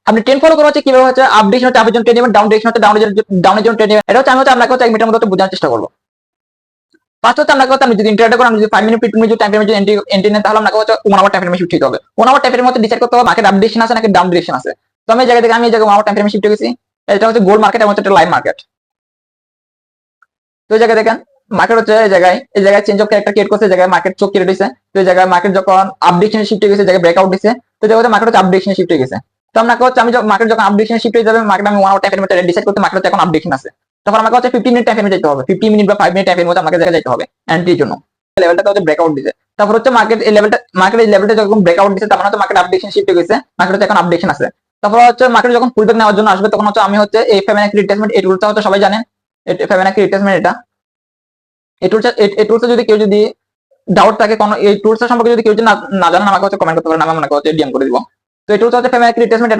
আপনি trend follow করা হচ্ছে কিভাবে হচ্ছে আপ ডিরেকশন হচ্ছে আপের জন্য ট্রেন্ড নেবেন, ডাউন ডিরেকশন হচ্ছে ডাউনের জন্য ট্রেন্ড নেবেন। এটা হচ্ছে আমি আপনাকে হচ্ছে 1 মিনিটের মধ্যে বোঝানোর চেষ্টা করবো। ফার্স্ট হচ্ছে আপনাকে হচ্ছে আপনি যদি ইন্টারনেট করেন, যদি 5 মিনিট 15 মিনিট টাইম ফ্রেমের জন্য এন্ট্রি নেন, তাহলে আপনাকে হচ্ছে 1 আওয়ার টাইম ফ্রেমে শিফট হতে হবে। 1 আওয়ার টাইম ফ্রেমের মধ্যে ডিসাইড করতে হবে মার্কেট আপ ডিরেকশন আছে নাকি ডাউন ডিরেকশন আছে। তো আমি এই জায়গা থেকে 1 আওয়ার টাইম ফ্রেমে শিফট হয়ে গেছি। এটা হচ্ছে গোল্ড মার্কেট এবং হচ্ছে একটা লাইভ মার্কেট। তো এই জায়গায় দেখেন মার্কেট হচ্ছে এই জায়গায় চেঞ্জ অফ ক্যারেক্টার ক্রিয়েট করছে, এই জায়গায় মার্কেট চোখ ক্রিয়েট হয়েছে। তো এই জায়গায় মার্কেট যখন আপ ডিরেকশনে শিফট হয়ে গেছে, জায়গায় ব্রেকআউট দিছে। তো জায়গায় মার্কেট হচ্ছে আপ ডিরেকশনে শিফট হয়ে গেছে। তো আপনাকে হচ্ছে আমি মার্কেট যখন আপ ডিরেকশনে শিফট হয়ে যাবে, মার্কেট আমি 1 আওয়ার টাইম ফ্রেমে ডিসাইড করতে মার্কেট হচ্ছে এখন আপ ডিরেকশন আছে। তখন আমাকে হচ্ছে 15 মিনিট টাইম ফ্রেমে যেতে হবে, 15 মিনিট বা 5 মিনিট টাইম ফ্রেমের মধ্যে আমাকে জায়গায় যেতে হবে এন্ট্রির জন্য। লেভেলটা হচ্ছে ব্রেকআউট দিছে। তারপর হচ্ছে মার্কেট এই লেভেলটা যখন ব্রেকআউট দিছে, তারপর হচ্ছে মার্কেট আপ ডিরেকশন শিফট হয়ে গেছে, মার্কেট হচ্ছে এখন আপ ডিরেকশন আছে। তারপর হচ্ছে মার্কেট যখন পুলব্যাক নেওয়ার জন্য আসবে, তখন হচ্ছে আমি হচ্ছে এই ফিবোনাচি রিট্রেসমেন্ট, এই টুলটা হচ্ছে সবাই জানেন, ফিবোনাচি রিট্রেসমেন্ট। এটা এই টুলসে যদি কেউ যদি ডাউট থাকে কোনো এই টুলসের সম্পর্কে, যদি কেউ যদি না জানেন, আমাকে হচ্ছে কমেন্ট করতে পারেন, আমি আপনাকে হচ্ছে ডিএম করে দিব। তো এই টুলস হচ্ছে ফিবোনাচি রিট্রেসমেন্ট,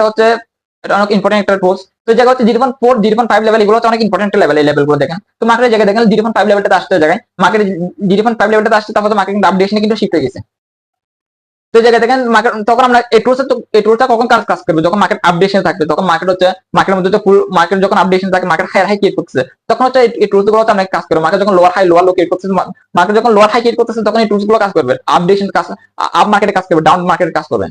এটা অনেক ইম্পর্টেন্ট একটা টুলস। তো এই জায়গা হচ্ছে 0.4 0.5 লেভেল, এগুলো হচ্ছে অনেক ইম্পর্টেন্ট লেভেল। এই লেভেলগুলো দেখেন, তো মার্কেটের জায়গায় দেখেন 0.5 লেভেলটা আসছে, জায়গায় মার্কেট 0.5 লেভেলটা আসছে, তারপর মার্কেট কিন্তু আপডেশনে কিন্তু শিফট হয়ে গেছে। তো এই জায়গায় দেখেন মার্কেট তখন আমরা এই টুলসটা কখন কাজ করবে, যখন মার্কেট আপডেশনে থাকবে, তখন মার্কেট হচ্ছে মার্কেটের মধ্যে ফুল মার্কেট যখন আপডেশনে থাকে, মার্কেট হাই ক্রিয়েট করতেছে, তখন হচ্ছে এই টুলস গুলো অনেক কাজ করবে। মার্কেট যখন lower high lower low create করতেছে, মার্কেট যখন লোয়ার হাই ক্রিয়েট করতেছে, তখন এই টুলস গুলো কাজ করবে, আপডেশন কাজ, আপ মার্কেটে কাজ করবে, ডাউন মার্কেটে কাজ করবে।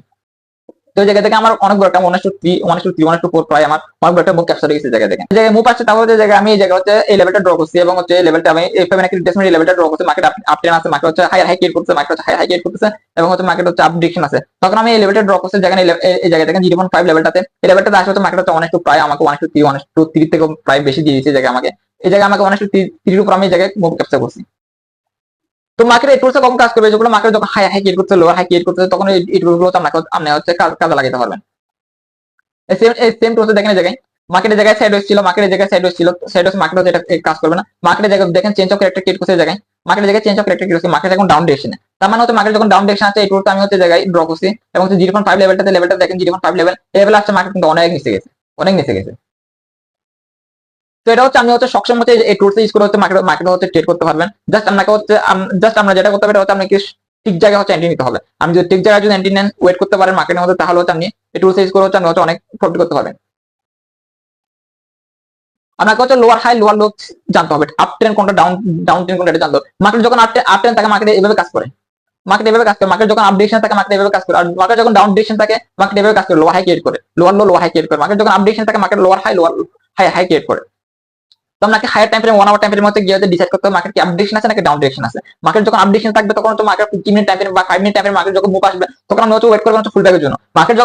তো এই জায়গা থেকে আমার অনেক বড় একটা 1:3 1:3 1:4 প্রায় আমার অনেক বড় একটা মুভ ক্যাপচার হয়ে গেছে জায়গা থেকে। এই জায়গায় মুভ আসছে, তারপর যে জায়গায় আমি এই জায়গা হচ্ছে এই লেভেলটা ড্র করছি, এবং হচ্ছে এই লেভেলটা আমি এই ফিবোনাচি রিট্রেসমেন্ট এই লেভেলটা ড্র করছি। মার্কেট আপ ট্রেন আছে, মার্কেট হচ্ছে হাই ক্রিয়েট করতেছে, মার্কেট হচ্ছে হাই ক্রিয়েট করতেছে, এবং হচ্ছে মার্কেট হচ্ছে আপ ডিরেকশন আছে। তখন আমি এই লেভেলটা ড্র করছি, জায়গা এই জায়গা থেকে 0.5 লেভেলটাতে, এই লেভেলটাতে আসলে মার্কেট হচ্ছে 1:2 প্রায় আমাকে 1:3 1:3 থেকে প্রায় বেশি দিয়ে দিয়েছে জায়গা আমাকে। এই জায়গায় আমাকে 1:3 উপর আমি এই জায়গায় মুভ ক্যাপচার করছি। তো মার্কেট এই টুলসটা কখন কাজ করবে, যেগুলো মার্কেট যখন হাই ক্রিয়েট করতে, লোয়ার হাই ক্রিয়েট করতে, তখন এই টুলসগুলো আপনি হচ্ছে কাজে লাগাতে পারবেন। সেম প্রসেস দেখেন, এই জায়গায় মার্কেটের জায়গায় সাইড ওয়েজ ছিল, মার্কেটের জায়গায় সাইড ওয়েজ ছিল, সাইড ওয়েজ মার্কেট এটা কাজ করবে না। মার্কেটের জায়গায় দেখেন চেঞ্জ অফ ক্যারেক্টার ক্রিয়েট করছে, জায়গায় মার্কেটের জায়গায় চেঞ্জ অফ ক্যারেক্টার ক্রিয়েট করছে, মার্কেট এখন ডাউন ডিরেকশনে। তার মানে হচ্ছে মার্কেট যখন ডাউন ডিরেকশন আছে, এই টুলটা আমি হচ্ছে জায়গায় ড্র করছি, এবং হচ্ছে 0.5 লেভেলটা দেখেন 0.5 লেভেল আসছে, মার্কেট কিন্তু অনেক নিচে গেছে, অনেক নিচে গেছে। তো এটা হচ্ছে আমি হচ্ছে সক্ষম হচ্ছে এই টুলস ইউজ করে হচ্ছে মার্কেট হচ্ছে ট্রেড করতে পারবেন। জাস্ট আমরা যেটা করতে পারি হচ্ছে আপনাকে ঠিক জায়গায় হচ্ছে এন্ট্রি নিতে হবে। আমি যদি ঠিক জায়গায় যদি এন্ট্রি নেন, ওয়েট করতে পারেন মার্কেটের মধ্যে, তাহলে হচ্ছে আপনি এই টুলস ইউজ করে হচ্ছে আপনি হচ্ছে অনেক প্রফিট করতে পারবেন। আপনাকে হচ্ছে লোয়ার হাই লোয়ার লো জানতে হবে, আপ ট্রেন্ড কোনটা, ডাউন ট্রেন্ড কোনটা, এটা জানতে হবে। মার্কেট যখন আপ ট্রেন্ড থাকে, মার্কেট এভাবে কাজ করে, মার্কেট এভাবে কাজ করে। মার্কেট যখন আপ ডিরেকশন থাকে, মার্কেট এভাবে কাজ করে। আর মার্কেট যখন ডাউন ডিরেকশন থাকে, মার্কেট এভাবে কাজ করে, লোয়ার হাই ক্রিয়েট করে, lower low lower high create করে। মার্কেট যখন আপ ডিরেকশন থাকে, মার্কেট লোয়ার হাই ক্রিয়েট করে। তো আপনাকে higher time frame 1 hour time ফ্রেমের মধ্যে গিয়ে ডিসাইড করতে হবে মার্কেট কি আপ ডিরেকশন আছে নাকি ডাউন ডিরেকশন আছে। মার্কেট যখন আপ ডিরেকশন থাকবে, তখন তো মার্কেট 15 মিনিট টাইম ফ্রেম বা 5 মিনিট টাইম ফ্রেম মার্কেট যখন মুভ আসবে, তখন আমরা হচ্ছে ওয়েট করব হচ্ছে ফুল ব্যাকের জন্য।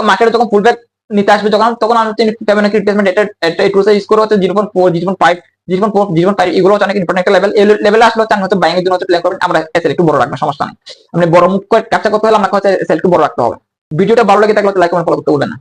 মার্কেট যখন ফুল ব্যাক নিতে আসবে, তখন আমরা হচ্ছে ফিবোনাচি রিট্রেসমেন্ট এটা এই টুলসে ইউজ করে হচ্ছে 0.4 0.5 0.5 এগুলো হচ্ছে অনেক ইম্পর্টেন্ট একটা লেভেল। এই লেভেলে আসলে হচ্ছে আমি হচ্ছে বাইং এর জন্য হচ্ছে প্ল্যান করবেন। আমরা এসএল একটু বড় রাখবো, সমস্যা নেই। আপনি বড় মুভ ক্যাপচার করতে হলে আমাকে হচ্ছে এসএল একটু বড় রাখতে হবে। ভিডিওটা ভালো লাগে থাকলে লাইক কমেন্ট ফলো করতে ভুলবেন না।